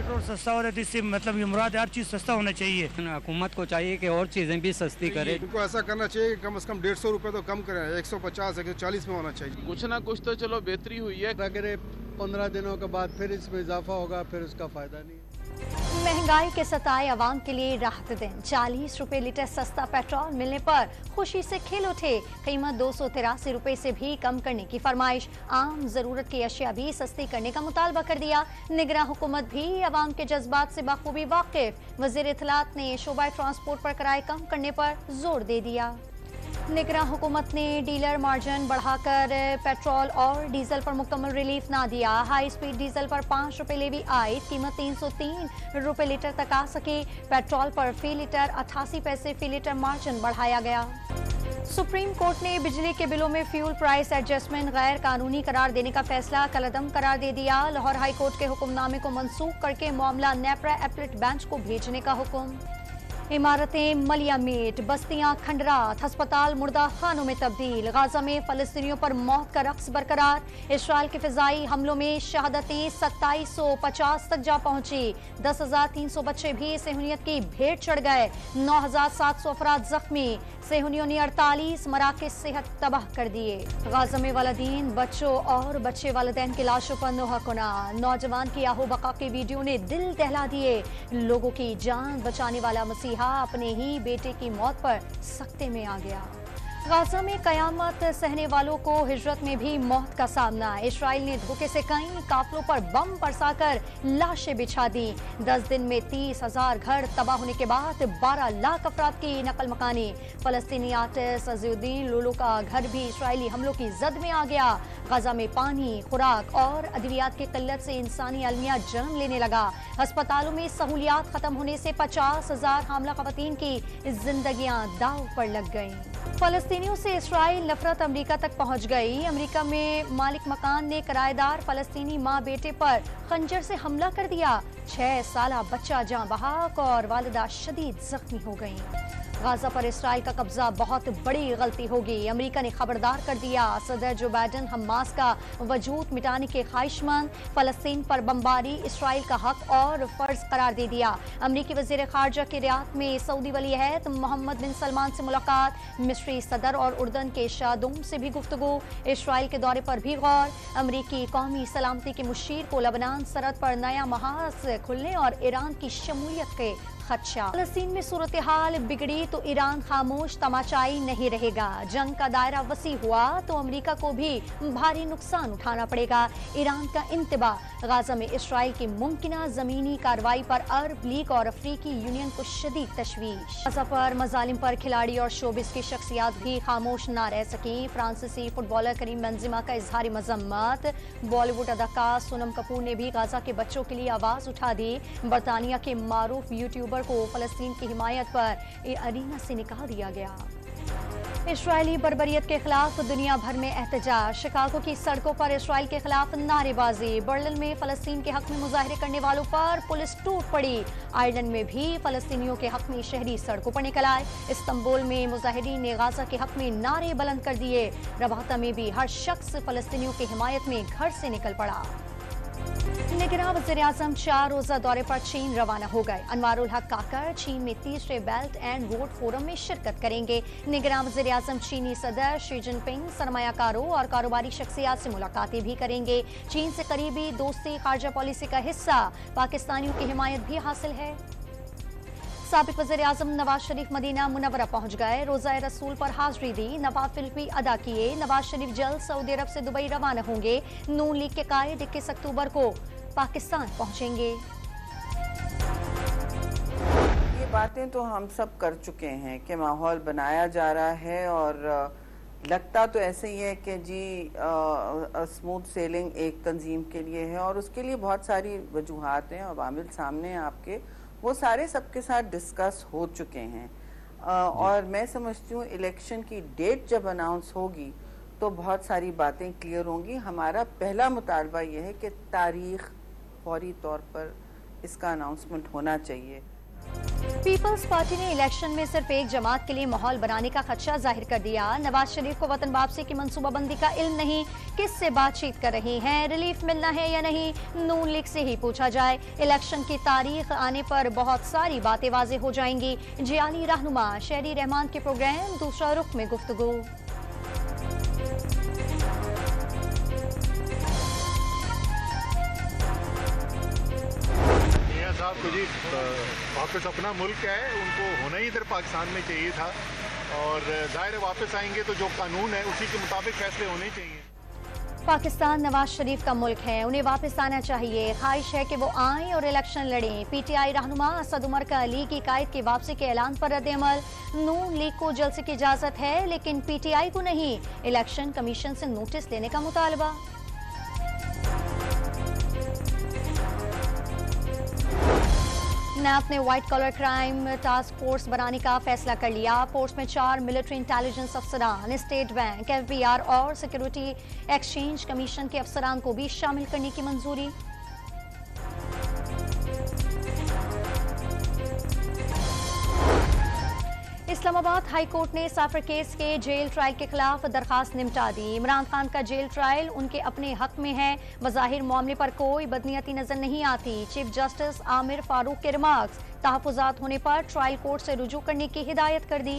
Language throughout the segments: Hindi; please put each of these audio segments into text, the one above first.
पेट्रोल सस्ता हो रहा है, इससे मतलब ये मुराद हर चीज़ सस्ता होना चाहिए। हुकूमत को चाहिए कि और चीज़ें भी सस्ती करे। उनको ऐसा करना चाहिए कि कम से कम 150 रुपये तो कम करें, 150 140 में होना चाहिए। कुछ ना कुछ तो चलो बेहतरी हुई है। अगर 15 दिनों के बाद फिर इसमें इजाफा होगा, फिर उसका फायदा नहीं। महंगाई के सताए अवाम के लिए राहत दिन। 40 रुपए लीटर सस्ता पेट्रोल मिलने पर खुशी से खिल उठे। कीमत 283 रुपए से भी कम करने की फरमाइश। आम जरूरत की अशिया भी सस्ती करने का मुतालबा कर दिया। निगरान हुकूमत भी अवाम के जज्बात से बखूबी वाकिफ। वजीर इत्तलात ने शोबा ट्रांसपोर्ट पर किराए कम करने पर जोर दे दिया। निगरान हुकूमत ने डीलर मार्जिन बढ़ाकर पेट्रोल और डीजल पर मुकम्मल रिलीफ ना दिया। हाई स्पीड डीजल पर 5 रुपए लेवी आयद, कीमत 303 रुपए लीटर तक आ सके। पेट्रोल पर फी लीटर 88 पैसे फी लीटर मार्जिन बढ़ाया गया। सुप्रीम कोर्ट ने बिजली के बिलों में फ्यूल प्राइस एडजस्टमेंट गैर कानूनी करार देने का फैसला कलअदम करार दे दिया। लाहौर हाई कोर्ट के हुक्मनामे को मनसूख करके मामला नेपरा एपलेट बेंच को भेजने का हुक्म। इमारतें मलिया मेट, बस्तियां खंडरात, अस्पताल मुर्दा खानों में तब्दील। गाजा में फलस्तीनियों पर मौत का रक्स बरकरार। इसराइल के फिजाई हमलों में शहादतें 2750 तक जा पहुंची। 10,300 बच्चे भी सेहूनियत की भेंट चढ़ गए। 9,700 अफराद जख्मी। सेहूनियों ने 48 मराकज़ सेहत तबाह कर दिए। गाजा में वालिदैन, बच्चों और बच्चे वालिदैन की लाशों पर नोहा कुना। नौजवान की आहो बका के वीडियो ने दिल दहला दिए। लोगों की जान बचाने वाला मसीहा अपने ही बेटे की मौत पर सख्ते में आ गया। गाजा में कयामत सहने वालों को हिजरत में भी मौत का सामना। इसराइल ने धोखे से कई काफिलों पर बम बरसाकर लाशें बिछा दी। 10 दिन में 30,000 घर तबाह होने के बाद 12 लाख अफराद की नकल मकानी। फलस्तीनी आर्टिस्ट अज़ीउद्दीन लुलू का घर भी इसराइली हमलों की जद में आ गया। गाजा में पानी, खुराक और अद्वियात की किल्लत से इंसानी अलमिया जन्म लेने लगा। अस्पतालों में सहूलियात खत्म होने से 50,000 हामला खवातीन की जिंदगियां दाव पर लग गईं। फलस्तीनियों से इसराइल नफरत अमेरिका तक पहुंच गई। अमेरिका में मालिक मकान ने किराएदार फलस्तीनी मां बेटे पर खंजर से हमला कर दिया। 6 साला बच्चा जान बहक और वालिदा शदीद जख्मी हो गई। गाजा पर इसराइल का कब्जा बहुत बड़ी गलती होगी। अमेरिका ने खबरदार कर दिया। सदर जो बाइडन हमास का वजूद मिटाने के ख्वाहिशमंद। फलस्तीन पर बमबारी इसराइल का हक और फर्ज करार दे दिया। अमेरिकी वजीर खारजा के रियाद में सऊदी वली अहद मोहम्मद बिन सलमान से मुलाकात। मिस्री सदर और उर्दन के शादूम से भी गुफ्तगू। इसराइल के दौरे पर भी गौर। अमेरिकी कौमी सलामती के मुशीर को लबनान सरहद पर नया महाज खुलने और ईरान की शमूलियत के खदशा। फलस्तीन में सूरत हाल बिगड़ी तो ईरान खामोश तमाचाई नहीं रहेगा। जंग का दायरा वसी हुआ तो अमेरिका को भी भारी नुकसान उठाना पड़ेगा। ईरान का इंतबाह। गाजा में इसराइल की मुमकिना जमीनी कार्रवाई पर अरब लीग और अफ्रीकी यूनियन को शदीद तशवीश। गाजा पर मजालिम पर खिलाड़ी और शोबिस की शख्सियात भी खामोश न रह सकी। फ्रांसीसी फुटबॉलर करीम बेंजेमा का इजहार मजम्मत। बॉलीवुड अदाकार सोनम कपूर ने भी गाजा के बच्चों के लिए आवाज उठा दी। बरतानिया के मारूफ यूट्यूबर को फलस्तीन की हिमायत पर अरीना से निकाल दिया गया। इसराइली बर्बरियत के खिलाफ दुनिया भर में एहतजाज। शिकागो की सड़कों पर इसराइल के खिलाफ नारेबाजी। बर्लिन में फलस्तीन के हक में मुजाहरे करने वालों पर पुलिस टूट पड़ी। आयरलैंड में भी फलस्तीनियों के हक में शहरी सड़कों पर निकल आए। इस्तांबुल में मुजाहिरीन ने गाजा के हक में नारे बुलंद कर दिए। रबाता में भी हर शख्स फलस्तीनियों की हिमायत में घर से निकल पड़ा। निगरान वज़ीर-ए-आज़म 4 रोजा दौरे पर चीन रवाना हो गए। अनवारुल हक काकर चीन में तीसरे बेल्ट एंड रोड फोरम में शिरकत करेंगे। निगरान वज़ीर-ए-आज़म चीनी सदर शी जिनपिंग, सरमायाकारों और कारोबारी शख्सियात से मुलाकातें भी करेंगे। चीन से करीबी दोस्ती खारजा पॉलिसी का हिस्सा। पाकिस्तानियों की हिमायत भी हासिल है। साबिक वज़ीर-ए-आज़म नवाज शरीफ मदीना मुनव्वरा पहुंच गए। रोज़ा रसूल पर हाजिरी दी। नवाफिल भी अदा किए। नवाज शरीफ जल्द सऊदी अरब से दुबई रवाना होंगे। नून लीग के कायद 21 अक्टूबर को पाकिस्तान पहुंचेंगे। ये बातें तो हम सब कर चुके हैं कि माहौल बनाया जा रहा है और लगता तो ऐसे ही है कि जी स्मूथ सेलिंग एक तंजीम के लिए है और उसके लिए बहुत सारी वजूहात हैं, अवामिल सामने हैं आपके, वो सारे सबके साथ डिस्कस हो चुके हैं। और मैं समझती हूँ इलेक्शन की डेट जब अनाउंस होगी तो बहुत सारी बातें क्लियर होंगी। हमारा पहला मुतालबा यह है कि तारीख फौरी तौर पर इसका अनाउंसमेंट होना चाहिए। पीपल्स पार्टी ने इलेक्शन में सिर्फ एक जमात के लिए माहौल बनाने का खदशा जाहिर कर दिया। नवाज शरीफ को वतन वापसी की मंसूबाबंदी का इल्म नहीं, किससे बातचीत कर रहे हैं, रिलीफ मिलना है या नहीं, नून लीग से ही पूछा जाए। इलेक्शन की तारीख आने पर बहुत सारी बातें वाज़ेह हो जाएंगी। जियाली रहनुमा शहरी रहमान के प्रोग्राम दूसरा रुख में गुफ्तगू। साहब तो जी वापस अपना मुल्क है, उनको होना ही इधर पाकिस्तान में चाहिए था और जाहिर वापस आएंगे तो जो कानून है उसी के मुताबिक फैसले होने चाहिए। पाकिस्तान नवाज शरीफ का मुल्क है, उन्हें वापस आना चाहिए। ख्वाहिश है कि वो आएं और इलेक्शन लड़ें। पीटीआई रहनुमा असद उमर का लीग की कायद की वापसी के ऐलान पर रद्द-ए-अमल। नून लीग को जलसे की इजाजत है लेकिन पीटीआई को नहीं। इलेक्शन कमीशन से नोटिस लेने का मुतालबा। नैप ने white collar crime task force बनाने का फैसला कर लिया। फोर्स में 4 मिलिट्री इंटेलिजेंस अफसरान, स्टेट बैंक, एफबीआर और सिक्योरिटी एक्सचेंज कमीशन के अफसरान को भी शामिल करने की मंजूरी। इस्लामाबाद हाई कोर्ट ने साफर केस के जेल ट्रायल के खिलाफ दरखास्त निपटा दी। इमरान खान का जेल ट्रायल उनके अपने हक में है। बज़ाहिर मामले पर कोई बदनीयती नजर नहीं आती। चीफ जस्टिस आमिर फारूक के रिमार्क्स। तहफ़्फ़ुज़ात होने पर ट्रायल कोर्ट से रुजू करने की हिदायत कर दी।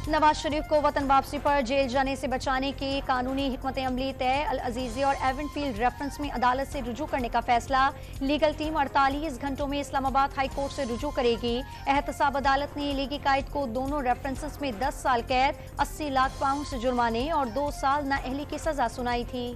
नवाज शरीफ को वतन वापसी पर जेल जाने से बचाने की कानूनी हिकमत अमली तय। अल अजीज़ी और एवनफील्ड रेफरेंस में अदालत से रुजू करने का फैसला। लीगल टीम 48 घंटों में इस्लामाबाद हाई कोर्ट से रुजू करेगी। एहतसाब अदालत ने लीगी कायद को दोनों रेफरेंसेस में 10 साल कैद, 80 लाख पाउंड से जुर्माने और 2 साल नाअहली की सजा सुनाई थी।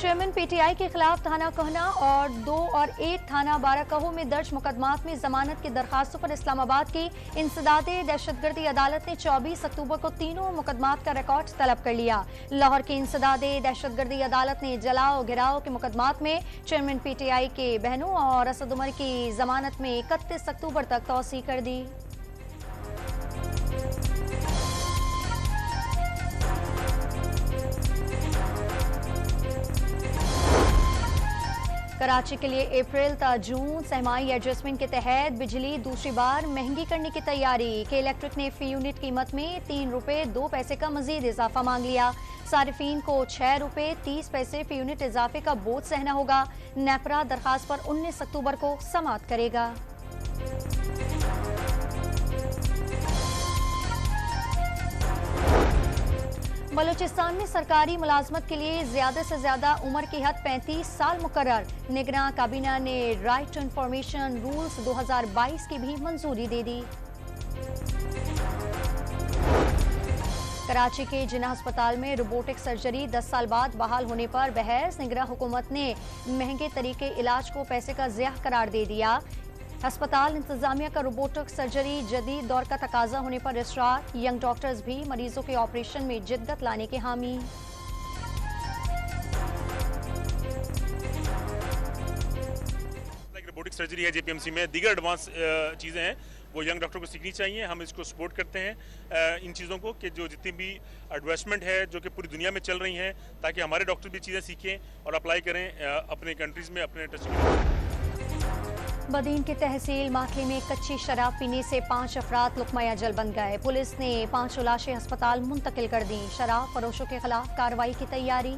चेयरमैन पीटीआई के खिलाफ थाना कहना और 2 और 1 थाना बाराकहो में दर्ज मुकदमात में जमानत की दरखास्तों पर इस्लामाबाद की इंसदादे दहशतगर्दी अदालत ने 24 अक्टूबर को तीनों मुकदमात का रिकॉर्ड तलब कर लिया। लाहौर की इंसदादे दहशतगर्दी अदालत ने जलाओ गिराओ के मुकदमात में चेयरमैन पीटीआई के बहनों और असद उमर की जमानत में 31 अक्टूबर तक तौसी कर दी। कराची के लिए अप्रैल ता जून सहमाई एडजस्टमेंट के तहत बिजली दूसरी बार महंगी करने की तैयारी। के इलेक्ट्रिक ने फी यूनिट कीमत में 3 रुपए 2 पैसे का मजीद इजाफा मांग लिया। सारिफीन को 6 रुपए 30 पैसे फी यूनिट इजाफे का बोझ सहना होगा। नेपरा दरखास्त पर 19 अक्टूबर को समाअत करेगा। बलूचिस्तान में सरकारी मुलाजमत के लिए ज्यादा से ज्यादा उम्र की हद 35 साल मुकर्रर। निगरान काबीना ने राइट टू इंफॉर्मेशन रूल्स 2022 की भी मंजूरी दे दी। कराची के जिन्ना अस्पताल में रोबोटिक सर्जरी 10 साल बाद बहाल होने पर बहस। निगरान हुकूमत ने महंगे तरीके इलाज को पैसे का ज़िया करार दे दिया। अस्पताल इंतजामिया का रोबोटिक सर्जरी जदीद दौर का तकाजा होने पर इसरार। यंग डॉक्टर्स भी मरीजों के ऑपरेशन में जिद्दत लाने के हामी। रोबोटिक सर्जरी है जेपीएमसी में, दीगर एडवांस चीज़ें हैं वो यंग डॉक्टर को सीखनी चाहिए। हम इसको सपोर्ट करते हैं इन चीज़ों को कि जो जितनी भी एडवांसमेंट है जो कि पूरी दुनिया में चल रही हैं, ताकि हमारे डॉक्टर भी चीज़ें सीखें और अप्लाई करें अपने कंट्रीज़ में, अपने टच में। बदीन की तहसील माखली में कच्ची शराब पीने से 5 अफराद लुकमा अजल बन गए। पुलिस ने 5 लाशें अस्पताल मुंतकिल कर दी। शराब फरोशों के खिलाफ कार्रवाई की तैयारी।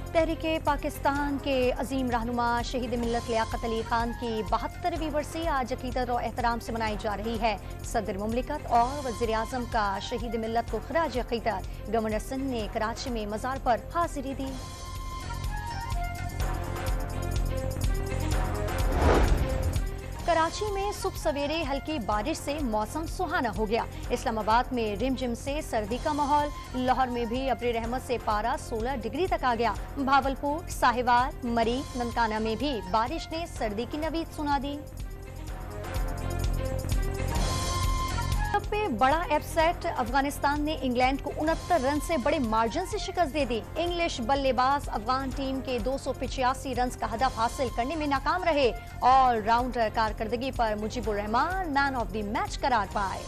तहरीके पाकिस्तान के अजीम रहनुमा शहीद मिल्लत लियाकत अली खान की 72वीं बरसी आज अकीदत और एहतराम से मनाई जा रही है। सदर मुमलिकत और वज़ीर आज़म का शहीद मिल्लत को खराज अकीदत। गवर्नर सिंध ने कराची में मज़ार पर हाजिरी दी। कराची में सुबह सवेरे हल्की बारिश से मौसम सुहाना हो गया। इस्लामाबाद में रिमझिम से सर्दी का माहौल। लाहौर में भी अब्र रहमत से पारा 16 डिग्री तक आ गया। भावलपुर, साहिवाल, मरी, ननकाना में भी बारिश ने सर्दी की नवीद सुना दी। पे बड़ा अपसेट, अफगानिस्तान ने इंग्लैंड को 69 रन से बड़े मार्जिन से शिकस्त दे दी। इंग्लिश बल्लेबाज अफगान टीम के 285 रन का हदफ हासिल करने में नाकाम रहे। ऑल राउंडर कारकर्दगी पर Mujibur Rahman man of the match करार पाए।